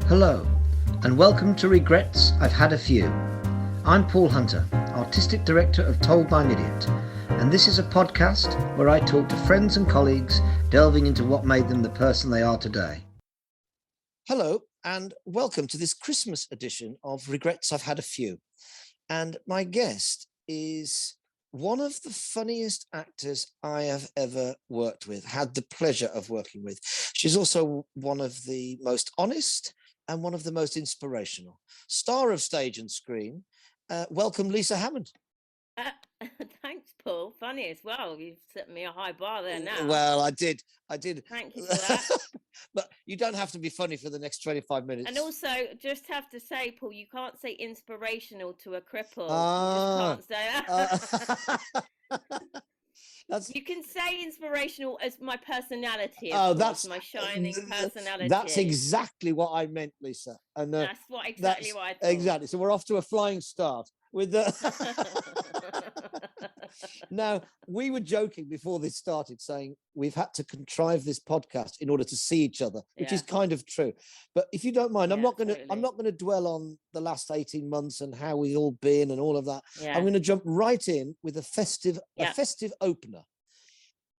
Hello, and welcome to Regrets I've Had a Few. I'm Paul Hunter, Artistic Director of Told by an Idiot, and this is a podcast where I talk to friends and colleagues delving into what made them the person they are today. Hello, and welcome to this Christmas edition of Regrets I've Had a Few. And my guest is one of the funniest actors I have ever worked with, had the pleasure of working with. She's also one of the most honest and one of the most inspirational. Star of stage and screen, welcome Lisa Hammond. Thanks, Paul. Funny as well. You've set me a high bar there now. Well, I did. Thank you for that. But you don't have to be funny for the next 25 minutes. And also, just have to say, Paul, you can't say inspirational to a cripple. You just can't say that. You can say inspirational as my personality. That's my shining personality. That's exactly what I meant, Lisa. And that's exactly what I thought. Exactly. So we're off to a flying start with the. Now, we were joking before this started, saying we've had to contrive this podcast in order to see each other, which is kind of true. But if you don't mind, I'm not going to dwell on the last 18 months and how we've all been and all of that. I'm going to jump right in with a festive opener.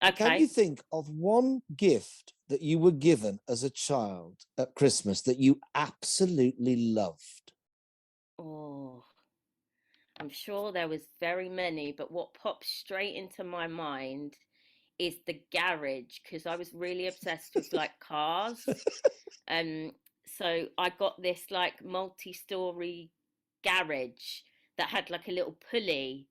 Okay. Can you think of one gift that you were given as a child at Christmas that you absolutely loved? Oh, I'm sure there was very many, but what pops straight into my mind is the garage, because I was really obsessed with like cars. So I got this like multi-story garage that had like a little pulley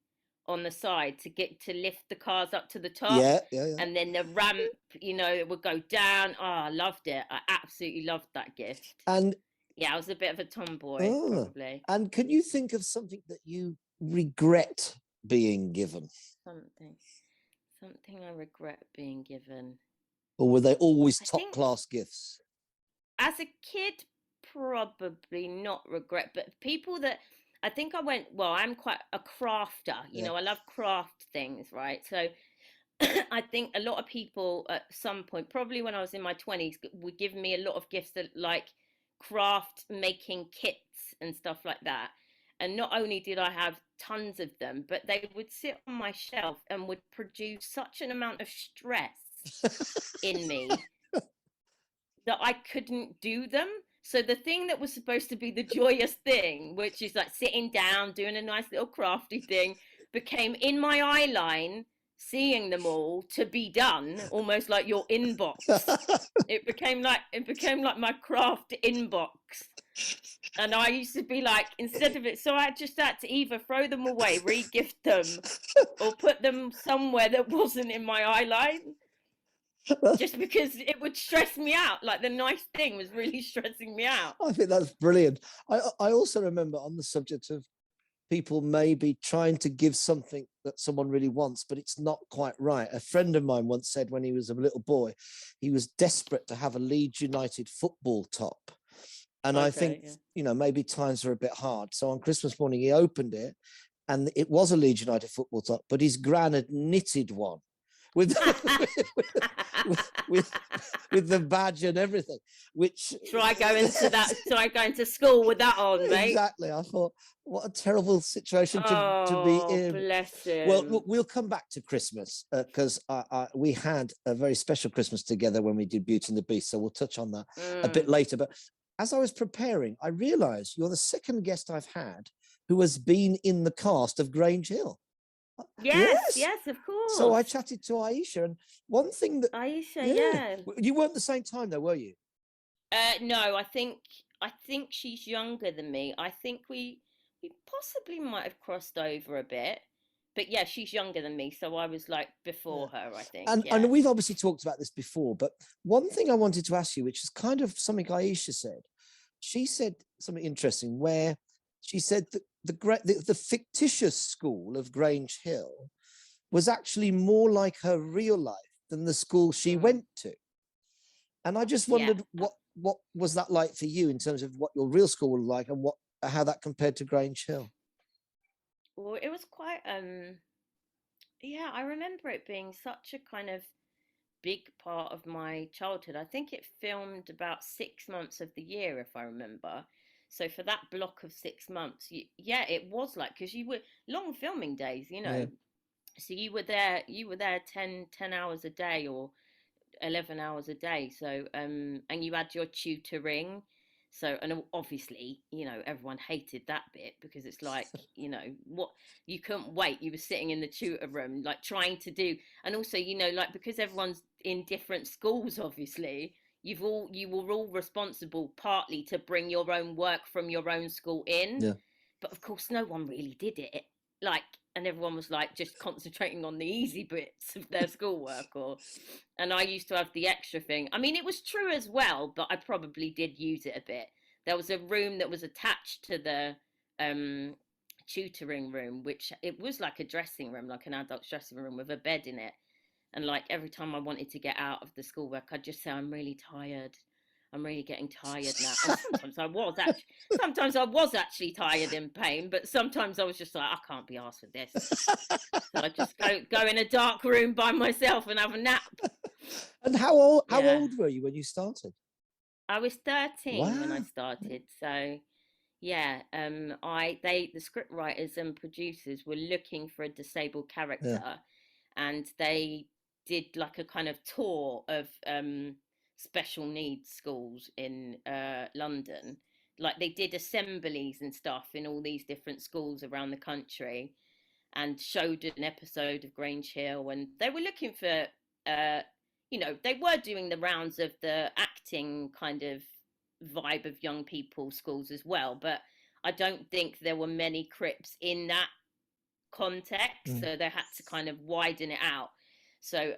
on the side to lift the cars up to the top. Yeah. And then the ramp, it would go down. Oh, I loved it. I absolutely loved that gift. And yeah, I was a bit of a tomboy, probably. And can you think of something that you regret being given? Something I regret being given. Or were they always top-class gifts? As a kid, probably not regret, but people that I think I'm quite a crafter. I love craft things, right? So I think a lot of people at some point, probably when I was in my 20s, would give me a lot of gifts that like craft making kits and stuff like that. And not only did I have tons of them, but they would sit on my shelf and would produce such an amount of stress in me that I couldn't do them. So the thing that was supposed to be the joyous thing, which is like sitting down, doing a nice little crafty thing, became in my eye line, seeing them all to be done, almost like your inbox. It became like my craft inbox. And I used to be like, instead of it, so I just had to either throw them away, re-gift them, or put them somewhere that wasn't in my eye line. Just because it would stress me out. Like the nice thing was really stressing me out. I think that's brilliant. I also remember on the subject of people maybe trying to give something that someone really wants, but it's not quite right. A friend of mine once said when he was a little boy, he was desperate to have a Leeds United football top. And I think, maybe times are a bit hard. So on Christmas morning, he opened it and it was a Leeds United football top, but his gran had knitted one with the badge and everything, which try going to school with that on, mate. Exactly. I thought, what a terrible situation to be in. Bless him. Well, we'll come back to Christmas because we had a very special Christmas together when we did Beauty and the Beast, so we'll touch on that a bit later. But as I was preparing, I realised you're the second guest I've had who has been in the cast of Grange Hill. Yes, of course. So I chatted to Aisha, and one thing that Aisha, you weren't the same time though, were you? No, I think she's younger than me. I think we possibly might have crossed over a bit, but yeah, she's younger than me, so I was like before her, I think. And we've obviously talked about this before, but one thing I wanted to ask you, which is kind of something Aisha said, she said something interesting where she said that the fictitious school of Grange Hill was actually more like her real life than the school she went to. And I just wondered what was that like for you in terms of what your real school was like and how that compared to Grange Hill? Well, it was quite I remember it being such a kind of big part of my childhood. I think it filmed about 6 months of the year, if I remember. So for that block of 6 months, yeah, it was like, because you were long filming days, you know. Yeah. So you were there 10 hours a day, or 11 hours a day. So and you had your tutoring. So, and obviously, you know, everyone hated that bit, because it's like, you know, what, you couldn't wait, you were sitting in the tutor room like trying to do. And also, you know, like, because everyone's in different schools, obviously, you were all responsible partly to bring your own work from your own school in. Yeah. But of course no one really did it, like, and everyone was like just concentrating on the easy bits of their schoolwork. Or, and I used to have the extra thing. I mean, it was true as well, but I probably did use it a bit. There was a room that was attached to the um tutoring room, which it was like a dressing room, like an adult dressing room with a bed in it. And like every time I wanted to get out of the schoolwork, I'd just say, I'm really tired. I'm really getting tired now. And sometimes I was actually tired, in pain, but sometimes I was just like, I can't be arsed with this. So I just go in a dark room by myself and have a nap. And how old Yeah. were you when you started? I was 13 when I Wow. started. So yeah, the script writers and producers were looking for a disabled Yeah. character, and they did like a kind of tour of special needs schools in London. Like, they did assemblies and stuff in all these different schools around the country, and showed an episode of Grange Hill. And they were looking for, you know, they were doing the rounds of the acting kind of vibe of young people schools as well. But I don't think there were many Crips in that context, so they had to kind of widen it out. So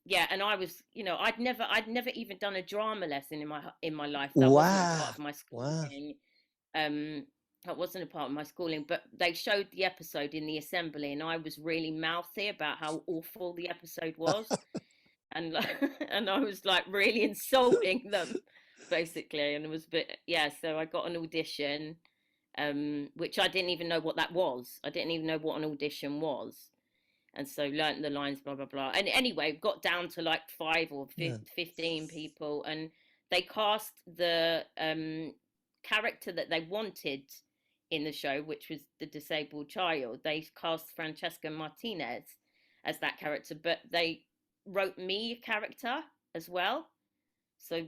yeah, and I was, you know, I'd never even done a drama lesson in my life. That wasn't a part Wow. of my Wow. schooling. That wasn't a part of my schooling, but they showed the episode in the assembly, and I was really mouthy about how awful the episode was. And and I was like really insulting them, basically. And it was a bit, yeah, so I got an audition, which I didn't even know what that was. I didn't even know what an audition was. And so learnt the lines, blah blah blah. And anyway, got down to like 5 or Yeah. 15 people, and they cast the character that they wanted in the show, which was the disabled child. They cast Francesca Martinez as that character, but they wrote me a character as well. So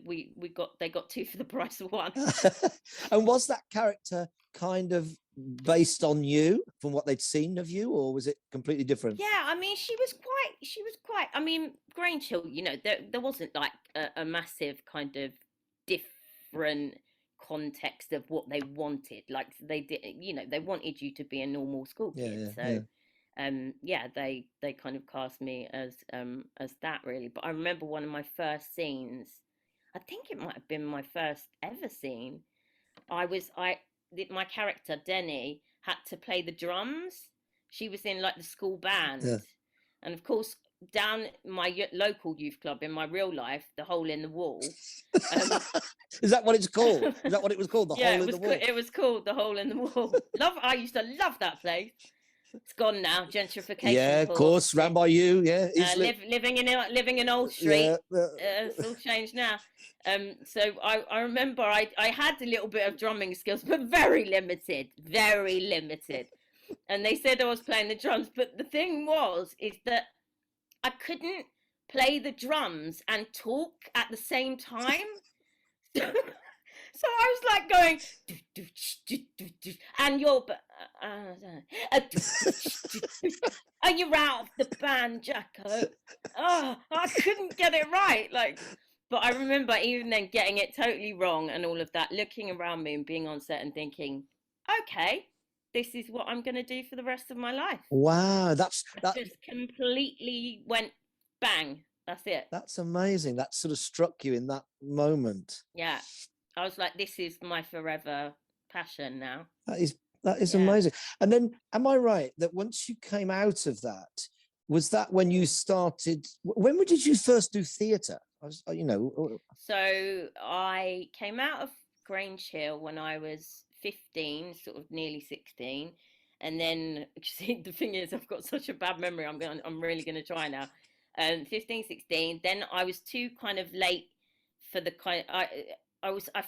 they got two for the price of one. And was that character kind of based on you from what they'd seen of you, or was it completely different? Yeah, I mean, she was quite, I mean, Grange Hill, you know, there wasn't like a massive kind of different context of what they wanted. Like, they did, you know, they wanted you to be a normal school kid. So yeah, they kind of cast me as that, really. But I remember one of my first scenes, I think it might have been my first ever scene. My character Denny had to play the drums. She was in like the school band. Yeah. And of course, down my local youth club in my real life, the Hole in the Wall. Is that what it's called? Is that what it was called? The Yeah, Hole in the Wall. it was called the Hole in the Wall. I used to love that place. It's gone now, gentrification. Yeah, of course, ran by you. Yeah, living in Old Street. Yeah, it's all changed now. So I remember I had a little bit of drumming skills, but very limited, very limited. And they said I was playing the drums, but the thing is that I couldn't play the drums and talk at the same time. So I was like going, and you're, and you're out of the band, Jacko. Oh, I couldn't get it right. Like, but I remember even then getting it totally wrong and all of that, looking around me and being on set and thinking, okay, this is what I'm going to do for the rest of my life. Wow, that just completely went bang. That's it. That's amazing. That sort of struck you in that moment. Yeah. I was like, this is my forever passion now. That is amazing. And then, am I right that once you came out of that, was that when you started? When did you first do theatre? So I came out of Grange Hill when I was 15, sort of nearly 16, and then see, the thing is, I've got such a bad memory. I'm really going to try now. 15, 16. Then I was too kind of late for the kind. I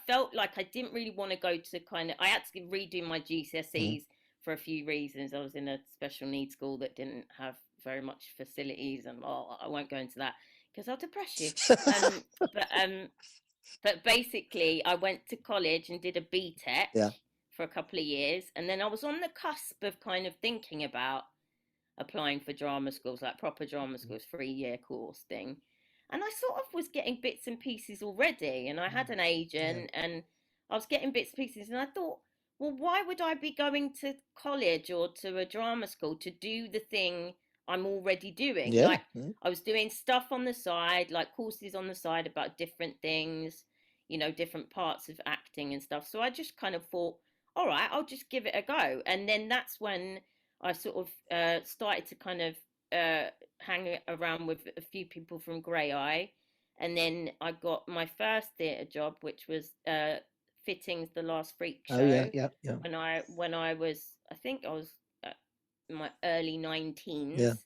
felt like I didn't really want to go to kind of. I had to redo my GCSEs for a few reasons. I was in a special needs school that didn't have very much facilities, and I won't go into that because I'll depress you. Um, but um, but basically, I went to college and did a BTEC for a couple of years, and then I was on the cusp of kind of thinking about applying for drama schools, like proper drama schools, 3 year course thing. And I sort of was getting bits and pieces already, and I had an agent, and I was getting bits and pieces, and I thought, well, why would I be going to college or to a drama school to do the thing I'm already doing? Like, I was doing stuff on the side, like courses on the side about different things, different parts of acting and stuff. So I just kind of thought, all right, I'll just give it a go. And then that's when I sort of started to kind of hang around with a few people from Grey Eye. And then I got my first theatre job, which was Fittings, The Last Freak Show. Yeah. When I was, I think I was in my early 19s.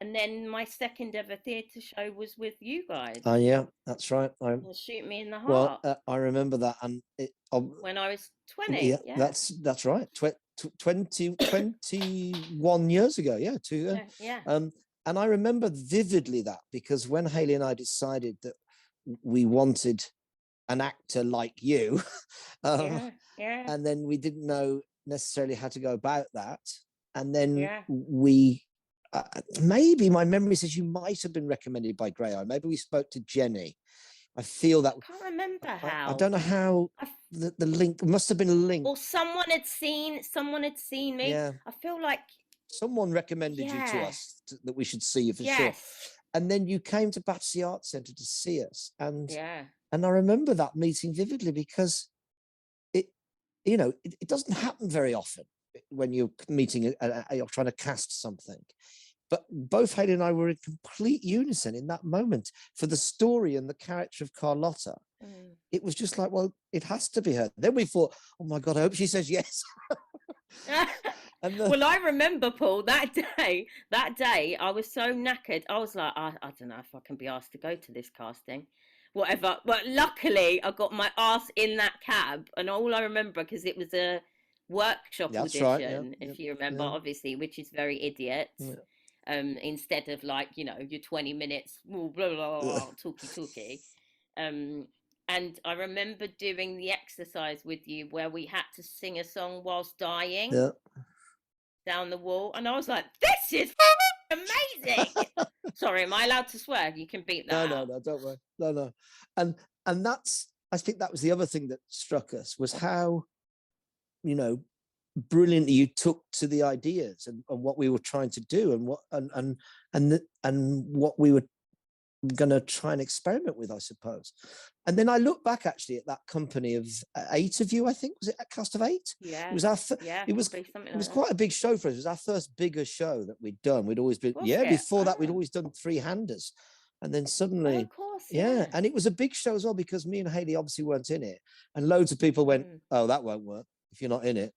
And then my second ever theatre show was with you guys. Yeah, that's right. Shoot Me in the Heart. Well, I remember that, and when I was 20. Yeah, that's right. 21 years ago. Yeah, and I remember vividly that, because when Hayley and I decided that we wanted an actor like you, and then we didn't know necessarily how to go about that, and then we. Maybe my memory says you might have been recommended by Grey Eye. Maybe we spoke to Jenny. I feel that. I can't remember how. I don't know how the link must have been a link. Or someone had seen me. Yeah. I feel like someone recommended you to us that we should see you for sure. And then you came to Battersea Arts Centre to see us, and I remember that meeting vividly, because it doesn't happen very often when you're meeting, you're trying to cast something. But both Hayley and I were in complete unison in that moment for the story and the character of Carlotta. It was just like, well, it has to be her. Then we thought, oh my God, I hope she says yes. Well, I remember, Paul, that day I was so knackered. I was like, I don't know if I can be asked to go to this casting. Whatever. But luckily, I got my ass in that cab. And all I remember, because it was a workshop audition, if you remember, obviously, which is very idiot. Instead of like, your 20 minutes, blah, blah, blah, talky. And I remember doing the exercise with you where we had to sing a song whilst dying down the wall. And I was like, this is amazing. Sorry, am I allowed to swear? You can beat that out. No, don't worry. No. And that's, I think that was the other thing that struck us, was how, brilliantly you took to the ideas and what we were trying to do, and what we were going to try and experiment with, I suppose. And then I look back actually at that company of 8 of you, I think. Was it a cast of 8? Yeah. It was our it was quite a big show for us. It was our first bigger show that we'd done. We'd always been before that we'd always done 3-handers. And then suddenly, of course, and it was a big show as well, because me and Hayley obviously weren't in it, and loads of people went, oh, that won't work if you're not in it.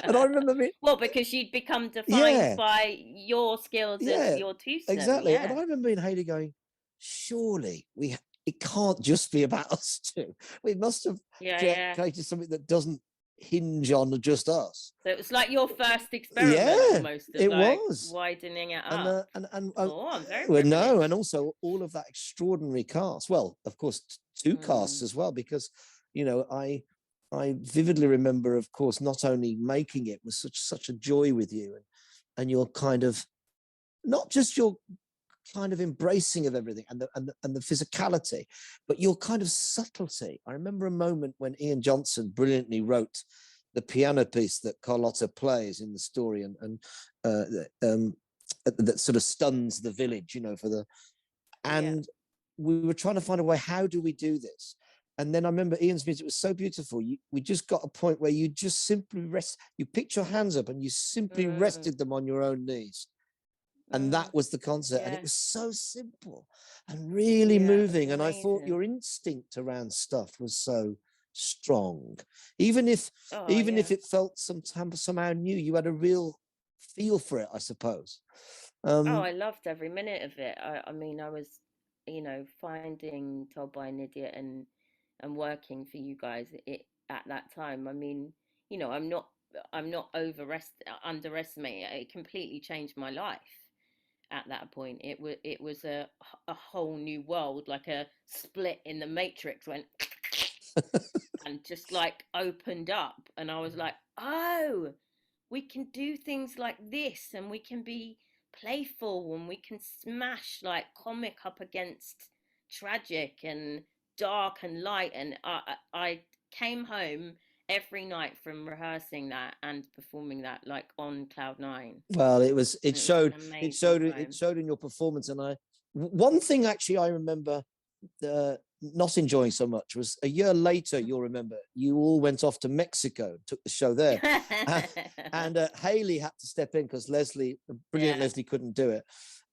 And I remember because you'd become defined by your skills and your twosome. Exactly. And I remember me and Hayley going, surely it can't just be about us two. We must have created something that doesn't hinge on just us. So it was like your first experiment almost of, it like, was widening it up. And I'm very and also all of that extraordinary cast. Well, of course, 2 casts as well, because I vividly remember, of course, not only making it was such a joy with you, and your kind of, not just your kind of embracing of everything and the physicality, but your kind of subtlety. I remember a moment when Ian Johnson brilliantly wrote the piano piece that Carlotta plays in the story, and that sort of stuns the village, and we were trying to find a way, how do we do this? And then I remember Ian's music was so beautiful. We just got a point where you just simply you picked your hands up and you simply rested them on your own knees. And that was the concert. And it was so simple and really moving. And I thought your instinct around stuff was so strong. Even if it felt somehow new, you had a real feel for it, I suppose. Oh, I loved every minute of it. I mean, I was, finding Told by an Idiot and working for you guys at that time. I mean, I'm not underestimating it. It completely changed my life at that point. It was a whole new world, like a split in the matrix went and just like opened up, and I was like, oh, we can do things like this, and we can be playful, and we can smash like comic up against tragic and dark and light. And I came home every night from rehearsing that and performing that like on cloud nine. Well, it And it was an showed amazing it time. showed in your performance. And one thing actually I remember not enjoying so much was a year later. You'll remember you all went off to Mexico, took the show there, and Haley had to step in because the brilliant Yeah, Leslie, couldn't do it,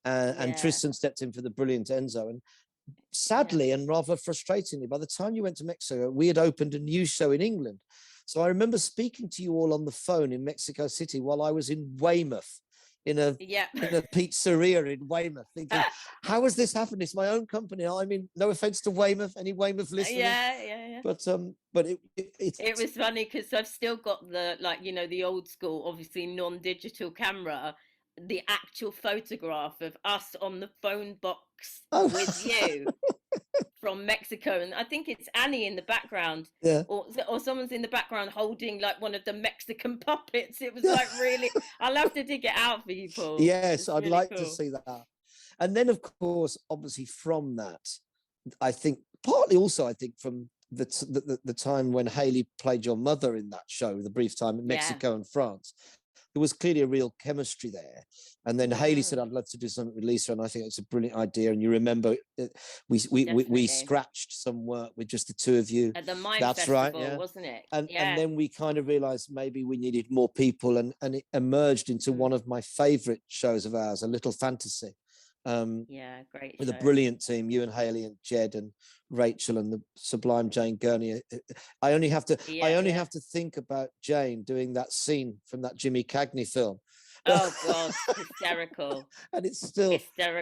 and yeah, Tristan stepped in for the brilliant Enzo. And yeah. sadly and rather frustratingly, by the time you went to Mexico, we had opened a new show in England. So I remember speaking to you all on the phone in Mexico City while I was in Weymouth, in a Yeah. pizzeria in Weymouth, thinking, how has this happened? It's my own company. I mean, no offense to Weymouth, any Weymouth listeners, Yeah, yeah, yeah. but it's It was funny because I've still got the old school, obviously non-digital camera, the actual photograph of us on the phone box oh with you from Mexico, and I think it's Annie in the background, yeah. or someone's in the background holding like one of the Mexican puppets. It was like really. I'll have to dig it out for you, Paul. Yes, It's I'd really like to cool. see that. And then, of course, obviously from that, I think partly also, I think from the time when Haley played your mother in that show, the brief time in Yeah. Mexico and France, there was clearly a real chemistry there. And then Haley said, Mm, "I'd love to do something with Lisa," and I think it's a brilliant idea. And you remember, we definitely. scratched some work with just the two of you. At the Mind That's right, Festival, yeah. wasn't it? And Yeah. then we kind of realized maybe we needed more people, and it emerged into Mm, one of my favorite shows of ours, A Little Fantasy, yeah, great with a show. brilliant team, you and Haley and Jed and Rachel and the sublime Jane Gurney. I only Yeah. have to think about Jane doing that scene from that Jimmy Cagney film, Oh God, hysterical, and it's still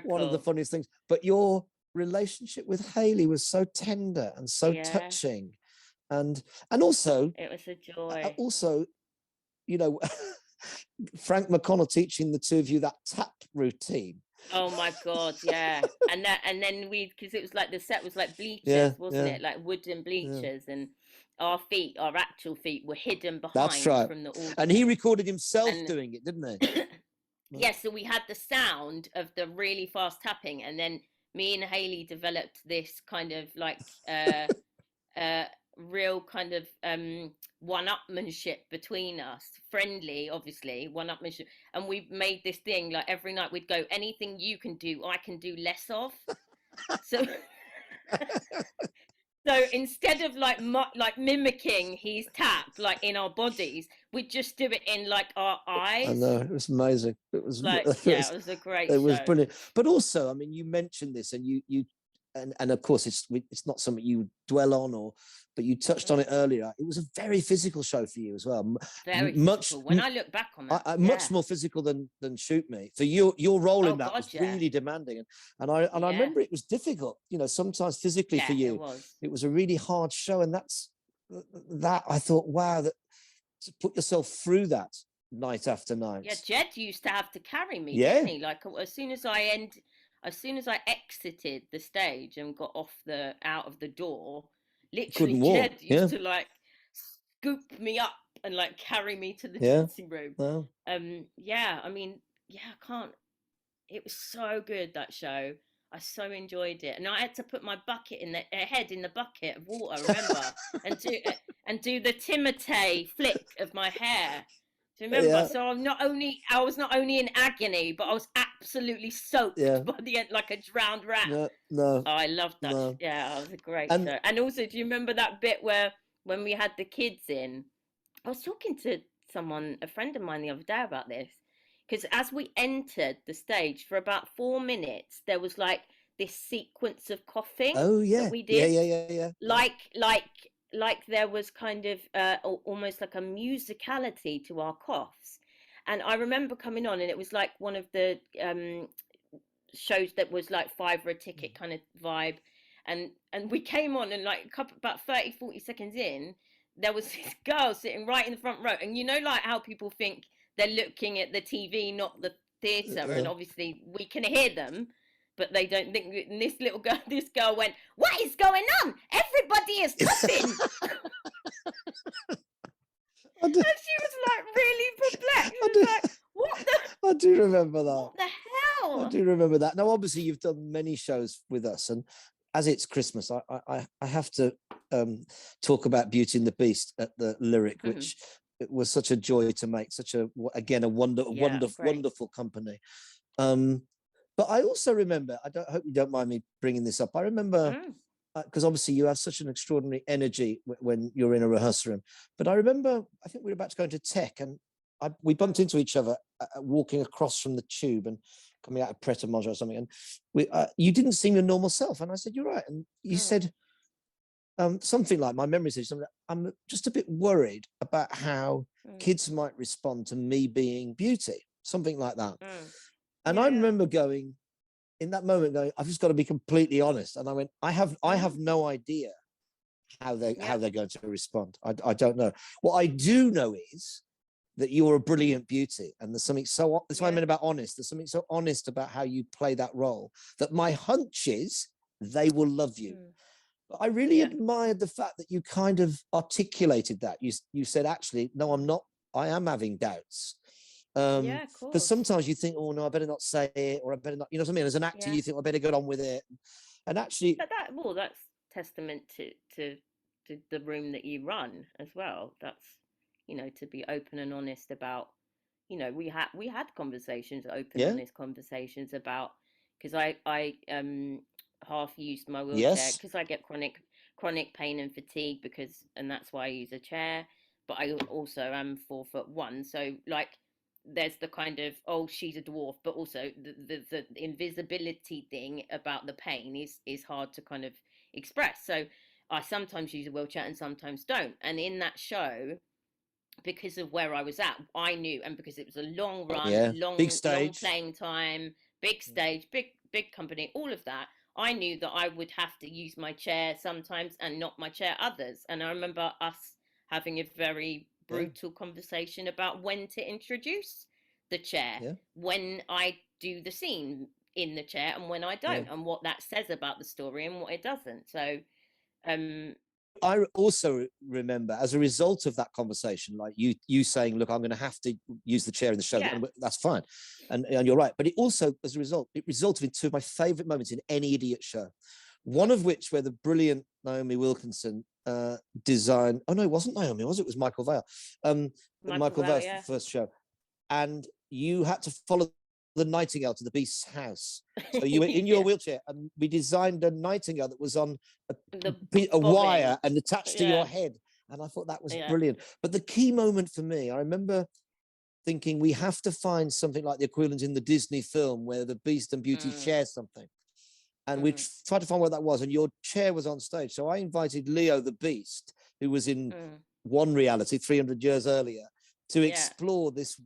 one of the hysterical. funniest things. But your relationship with Haley was so tender and so Yeah, touching, and and also it was a joy. also, you know, Frank McConnell teaching the two of you that tap routine. Oh my God, yeah. And then because it was like the set was like Yeah, bleachers, wasn't yeah, it? Like wooden yeah. bleachers, and our actual feet were hidden That's behind right. from the And he audience. recorded himself And doing it, didn't he? yeah, so we had the sound of the really fast tapping, and then me and Haley developed this kind of like uh real kind of one-upmanship between us, friendly, obviously, one-upmanship. And we made this thing like every night we'd go, anything you can do I can do less of. So so instead of like mimicking his tap like in our bodies, we'd just do it in like our I eyes. know, it was amazing. It was Like, yeah, it was a great it was show. brilliant. But also, I mean, you mentioned this, and and of course, it's not something you dwell on, but you touched on it Mm, earlier. It was a very physical show for you as well. very Much physical when I look back on that. much Yeah. more physical than Shoot Me. So your role Oh in that God, was yeah. really demanding, and I Yeah. remember it was difficult. Sometimes physically for Yeah, it you, was. it was a really hard show, and that I thought, wow, that to put yourself through that night after Yeah, night. Jed used to have to carry me, didn't Yeah, he? Like as soon as I exited the stage and got off the out of the door, literally couldn't Jed walk. used Yeah, to like scoop me up and like carry me to the yeah. dressing room. Well, Yeah, I mean, yeah, I can't. It was so good, that show. I so enjoyed it, and I had to put my bucket in the head in the bucket of water. Remember, and do the Timotei flick of my hair. Do you remember? yeah, So I was not only in agony, but I was absolutely soaked yeah. by the end like a drowned rat. No, no, Oh, I loved that. no. Yeah, it was a great And show. And also, do you remember that bit where when we had the kids in? I was talking to someone, a friend of mine, the other day about this. Because as we entered the stage, for about 4 minutes, there was like this sequence of coughing oh that yeah, we yeah, did, yeah, yeah, yeah, yeah. like there was kind of almost like a musicality to our coughs. And I remember coming on, and it was like one of the shows that was like five for a ticket kind of vibe. And we came on, and like about 30-40 seconds in, there was this girl sitting right in the front row. And you know, like how people think they're looking at the TV, not the theatre, and obviously we can hear them, but they don't think. And this girl went, "What is going on? Everybody is cussing." And she was like really perplexed. She was like, "What the?" I do remember that. What the hell? I do remember that. Now, obviously, you've done many shows with us, and as it's Christmas, I have to talk about Beauty and the Beast at the Lyric, which it was such a joy to make. Such a wonderful company. But I also remember. I hope you don't mind me bringing this up. I remember. Because obviously you have such an extraordinary energy when you're in a rehearsal room. But I remember, I think we were about to go into tech, and we bumped into each other walking across from the tube and coming out of Pret a Manger or something. And you didn't seem your normal self. And I said, "You're right." And you said something like, my memory says, "I'm just a bit worried about how kids might respond to me being Beauty," something like that. And I remember going, in that moment, I've just got to be completely honest. And I went, I have no idea how they're going to respond. I don't know. What I do know is that you're a brilliant Beauty, and there's something that's what I meant about honest. There's something so honest about how you play that role that my hunch is they will love you. But I really admired the fact that you kind of articulated that. You said, actually, no, I'm not. I am having doubts. Because sometimes you think, "Oh no, I better not say it," or "I better not," you know what I mean? As an actor, you think, "I better get on with it." And actually, but that's testament to the room that you run as well. That's, you know, to be open and honest about, you know, we had conversations, honest conversations about, because I half used my wheelchair because I get chronic pain and fatigue, and that's why I use a chair. But I also am 4'1", so like, there's the kind of, oh, she's a dwarf, but also the invisibility thing about the pain is hard to kind of express. So I sometimes use a wheelchair and sometimes don't. And in that show, because of where I was at, I knew, and because it was a long run, big stage, long playing time, big stage, big company, all of that, I knew that I would have to use my chair sometimes and not my chair others. And I remember us having a very brutal conversation about when to introduce the chair, when I do the scene in the chair and when I don't, and what that says about the story and what it doesn't. So I also remember, as a result of that conversation, like you saying, "Look, I'm going to have to use the chair in the show," and that's fine, and you're right. But it also, as a result, it resulted in two of my favorite moments in any idiot show. One of which, where the brilliant Naomi Wilkinson designed. Oh no, it wasn't Naomi, was it? It was Michael Vale. Michael Vale's first show, and you had to follow the nightingale to the Beast's house. So you were in your wheelchair, and we designed a nightingale that was on a wire and attached to your head. And I thought that was brilliant. But the key moment for me, I remember thinking, we have to find something like the equivalent in the Disney film where the Beast and Beauty share something. And we tried to find what that was, and your chair was on stage. So I invited Leo the Beast, who was in one reality 300 years earlier, to explore this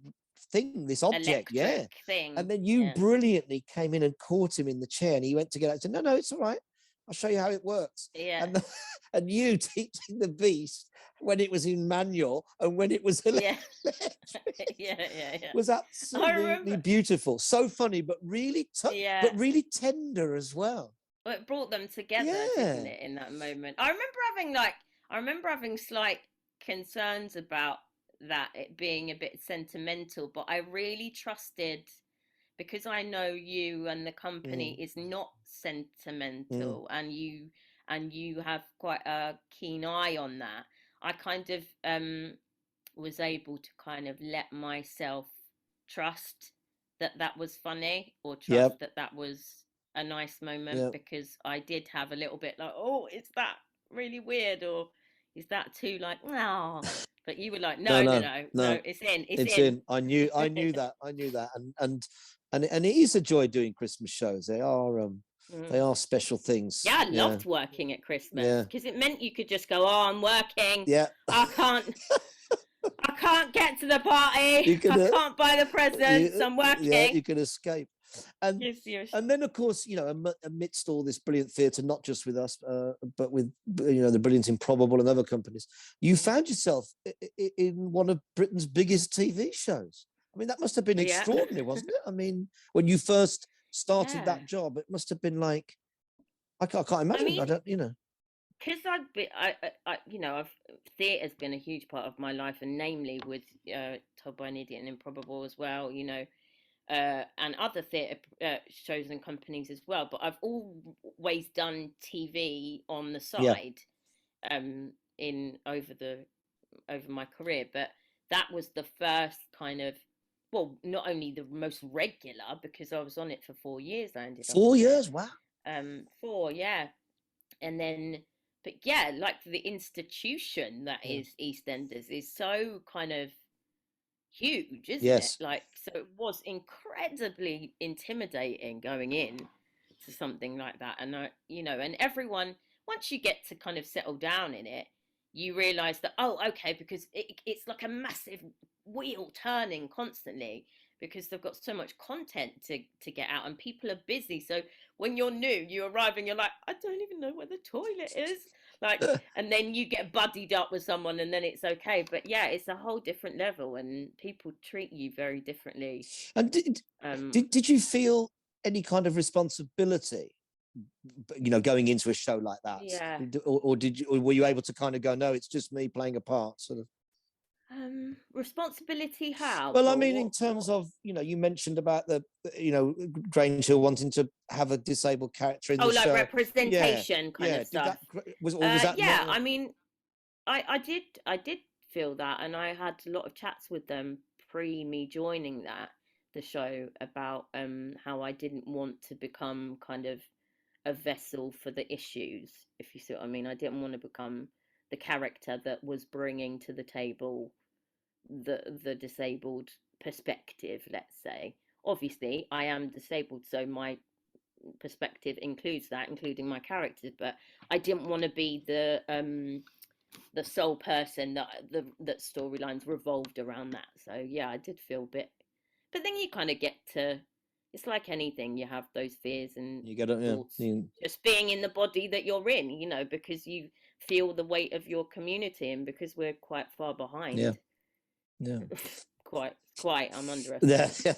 thing, this object. Electric thing. And then you brilliantly came in and caught him in the chair, and he went to get out and said, "No, it's all right. I'll show you how it works." And you teaching the Beast when it was in manual and when it was electric. Was absolutely beautiful. So funny, but really but really tender as well. Well, it brought them together, didn't it, in that moment? I remember having slight concerns about that, it being a bit sentimental, but I really trusted, because I know you and the company is not sentimental, and you have quite a keen eye on that. I kind of was able to kind of let myself trust that was funny, or trust that was a nice moment, because I did have a little bit like, "Oh, is that really weird, or is that too like, oh?" But you were like, no, it's in. I knew that, and it is a joy doing Christmas shows. They are special things. I loved working at Christmas, because it meant you could just go, "Oh, I'm working. I I can't get to the party. You can, I can't buy the presents. I'm working. Yeah, you can escape. And Yes, yes. and then, of course, you know, amidst all this brilliant theatre, not just with us, but with, you know, the brilliant Improbable and other companies, you found yourself in one of Britain's biggest TV shows. I mean, that must have been Yeah. extraordinary, wasn't it? I mean, when you first started Yeah. that job, it must have been like, I can't imagine. I mean, don't, you know. because you know, theatre's been a huge part of my life, and namely with Told by an Idiot and Improbable as well, you know, and other theatre shows and companies as well. But I've always done TV on the side, in over my career. But that was the first kind of, well, not only the most regular, because I was on it for 4 years. I ended up 4 years, wow. 4, yeah, and then. But yeah, like the institution that is EastEnders is so kind of huge, isn't it? Like, so it was incredibly intimidating going in to something like that. And you know, and everyone, once you get to kind of settle down in it, you realize that, oh, okay, because it's like a massive wheel turning constantly, because they've got so much content to get out, and people are busy. So when you're new, you arrive and you're like, I don't even know where the toilet is, like, and then you get buddied up with someone, and then it's okay. But yeah, it's a whole different level, and people treat you very differently. And did you feel any kind of responsibility, you know, going into a show like that? Yeah. Or were you able to kind of go, no, it's just me playing a part, sort of? Responsibility how? Well, I mean, in terms of, you know, you mentioned about the, you know, Grange Hill wanting to have a disabled character in the show. Oh, like representation kind of stuff. Was that yeah, I mean, I did feel that, and I had a lot of chats with them pre me joining the show about how I didn't want to become kind of a vessel for the issues, if you see what I mean. I didn't want to become the character that was bringing to the table the disabled perspective, let's say. Obviously I am disabled, so my perspective includes that, including my characters, but I didn't want to be the sole person that storylines revolved around that. So yeah, I did feel a bit, but then you kind of get to, it's like anything, you have those fears and you gotta, thoughts, just being in the body that you're in, you know, because you feel the weight of your community, and because we're quite far behind. quite I'm underestimating.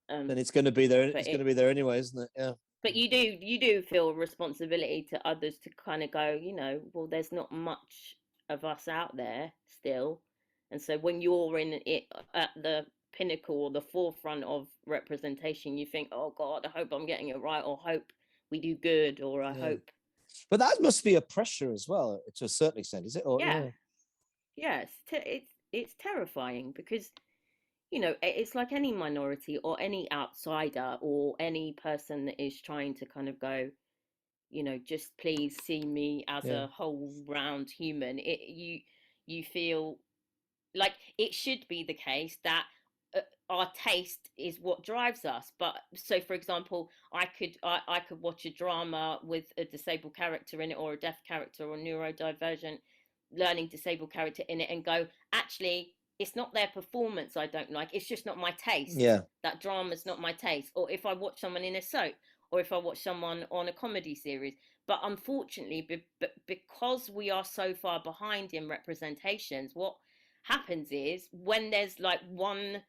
And it's going to be there. It's going to be there anyway, isn't it? Yeah. But you do feel responsibility to others to kind of go, you know, well, there's not much of us out there still, and so when you're in it at the pinnacle or the forefront of representation, you think, oh God, I hope I'm getting it right, or hope we do good, or I hope. But that must be a pressure as well, to a certain extent, is it? Or, it's terrifying, because, you know, it's like any minority or any outsider or any person that is trying to kind of go, you know, just please see me as a whole round human. You feel like it should be the case that our taste is what drives us. But so, for example, I could watch a drama with a disabled character in it, or a deaf character, or neurodivergent learning disabled character in it, and go, actually, it's not their performance I don't like, it's just not my taste. That drama's not my taste. Or if I watch someone in a soap, or if I watch someone on a comedy series. But unfortunately, because we are so far behind in representations, what happens is, when there's like one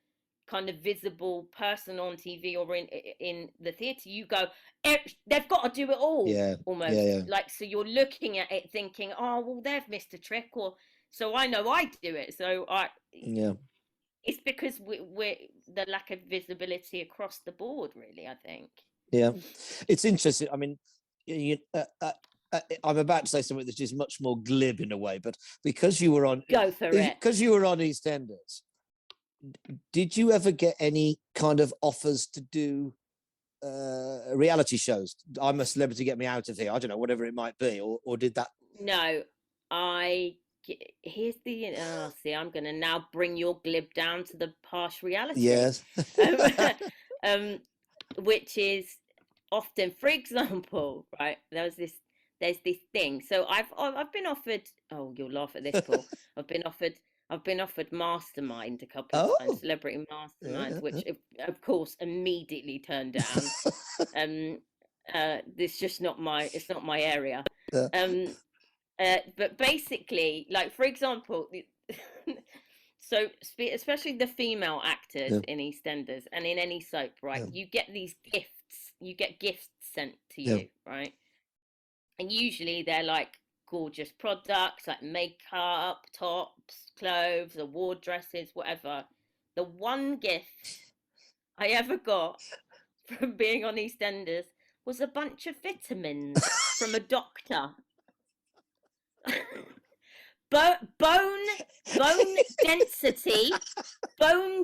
kind of visible person on TV or in the theatre, you go, they've got to do it all, almost. Like, so you're looking at it thinking, oh well, they've missed a trick, or so I know I do it, so it's because we're the lack of visibility across the board, really, I think. It's interesting. I mean, I'm about to say something that's just much more glib in a way, but because you were on because you were on EastEnders, did you ever get any kind of offers to do reality shows? I'm a Celebrity, Get Me Out of Here, I don't know, whatever it might be, or did that? No, here's the see, I'm gonna now bring your glib down to the harsh reality. Which is often, for example, right, there's this thing. So I've been offered, oh, you'll laugh at this, Paul. I've been offered I've been offered Mastermind a couple of times, Celebrity Masterminds, which of course immediately turned down. It's just not it's not my area. But basically, like, for example, so especially the female actors in EastEnders and in any soap, right? You get these gifts. You get gifts sent to you, right? And usually they're like gorgeous products, like makeup, tops, clothes, award dresses, whatever. The one gift I ever got from being on EastEnders was a bunch of vitamins from a doctor. Bone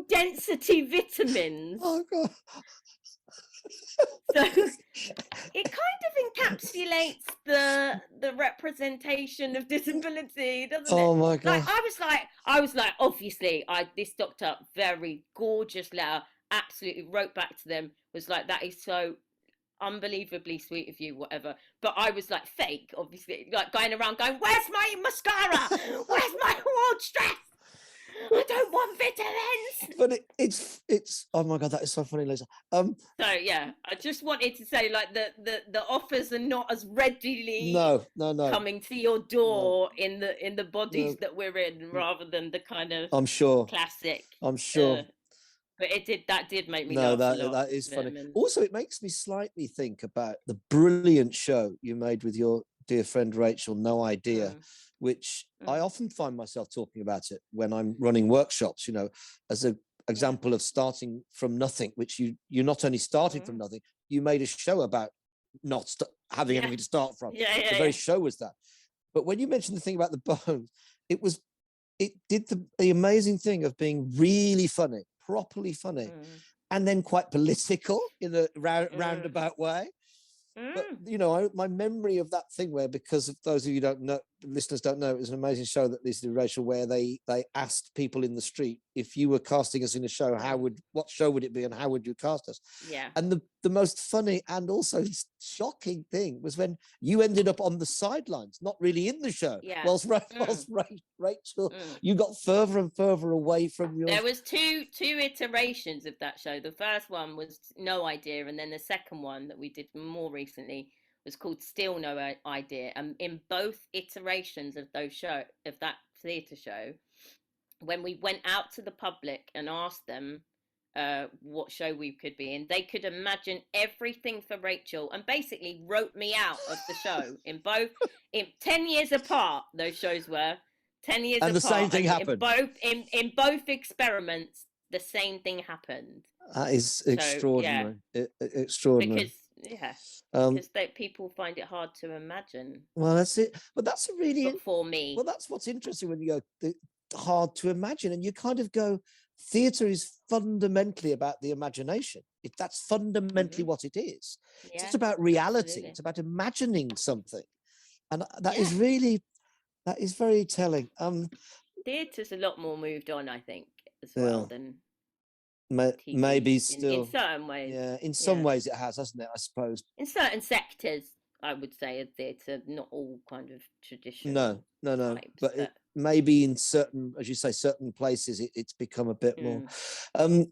density vitamins. Oh God. So it kind of encapsulates the representation of disability, doesn't it? Oh my God. Like, I was like, obviously, this doctor, very gorgeous letter, absolutely wrote back to them, was like, that is so unbelievably sweet of you, whatever. But I was like, fake, obviously, like going around going, where's my mascara? Where's my award dress? I don't want vitamins. But it's oh my God, that is so funny, Lisa. So yeah, I just wanted to say, like, the offers are not as readily no coming to your door in the bodies that we're in, rather than the kind of I'm sure classic. I'm sure. But that did make me laugh. That is funny. Also, it makes me slightly think about the brilliant show you made with your dear friend Rachel, No Idea, which I often find myself talking about it when I'm running workshops, you know, as an example of starting from nothing, which you're not only starting from nothing, you made a show about not having anything to start from. The very show was that. But when you mentioned the thing about the bones, it did the amazing thing of being really funny, properly funny, and then quite political in a roundabout way. But you know, my memory of that thing where, because of those of you who don't know, listeners don't know, it was an amazing show that Lisa did, Rachel, where they asked people in the street, if you were casting us in a show, what show would it be and how would you cast us? Yeah. And the most funny and also shocking thing was when you ended up on the sidelines, not really in the show. Yeah. Whilst Rachel, you got further and further away from your. There was two iterations of that show. The first one was No Idea, and then the second one that we did more recently was called Still No Idea. And in both iterations of that theatre show, when we went out to the public and asked them what show we could be in, they could imagine everything for Rachel and basically wrote me out of the show. in 10 years apart, those shows were 10 years and apart. The same thing happened. In both experiments, the same thing happened. That is extraordinary. Extraordinary. Because people find it hard to imagine. Well, that's it. But that's a really. But for me. Well, that's what's interesting when you go hard to imagine, and you kind of go, theatre is fundamentally about the imagination. That's fundamentally what it is. It's not about reality. Absolutely. It's about imagining something, and that is very telling. Theatre's a lot more moved on, I think, as well than TV, maybe still in certain ways. Yeah, in some ways it has, hasn't it? I suppose in certain sectors, I would say, of theatre, not all kind of traditional. No. But maybe in certain, as you say, certain places, it's become a bit more.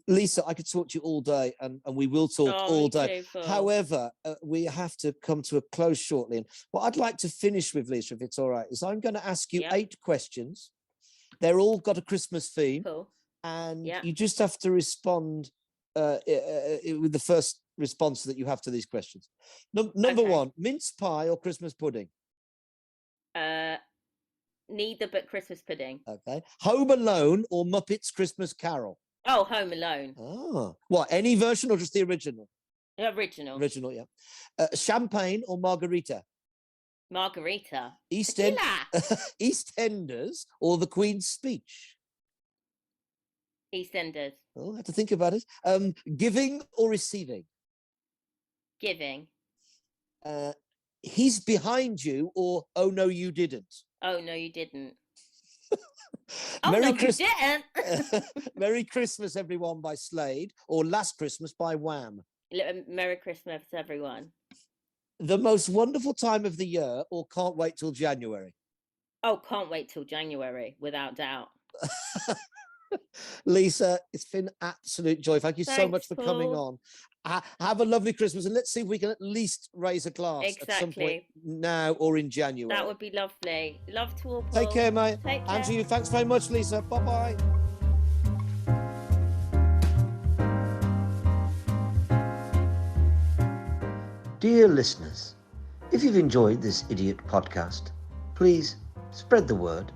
Lisa, I could talk to you all day, and we will talk all day. However, we have to come to a close shortly. And what I'd like to finish with, Lisa, if it's all right, is I'm going to ask you 8 questions. They're all got a Christmas theme. Cool. And you just have to respond with the first response that you have to these questions. Number 1, mince pie or Christmas pudding? Neither, but Christmas pudding. Okay. Home Alone or Muppets Christmas Carol? Oh, Home Alone. Oh, what? Any version or just the original? Original. Original, yeah. Champagne or margarita? Margarita. EastEnders or The Queen's Speech? EastEnders. Oh, I have to think about it. Giving or receiving? Giving. He's behind you or Oh No You Didn't? Oh No You Didn't. Merry You didn't. Merry Christmas Everyone by Slade or Last Christmas by Wham? Merry Christmas Everyone. The Most Wonderful Time of the Year or Can't Wait Till January? Oh, Can't Wait Till January, without doubt. Lisa, it's been absolute joy. Thank you so much for Paul. coming on. Have a lovely Christmas, and let's see if we can at least raise a glass at some point now or in January. That would be lovely. Love to all, Paul. Take care, mate. Take care. And to you, thanks very much, Lisa. Bye-bye. Dear listeners, if you've enjoyed this idiot podcast, please spread the word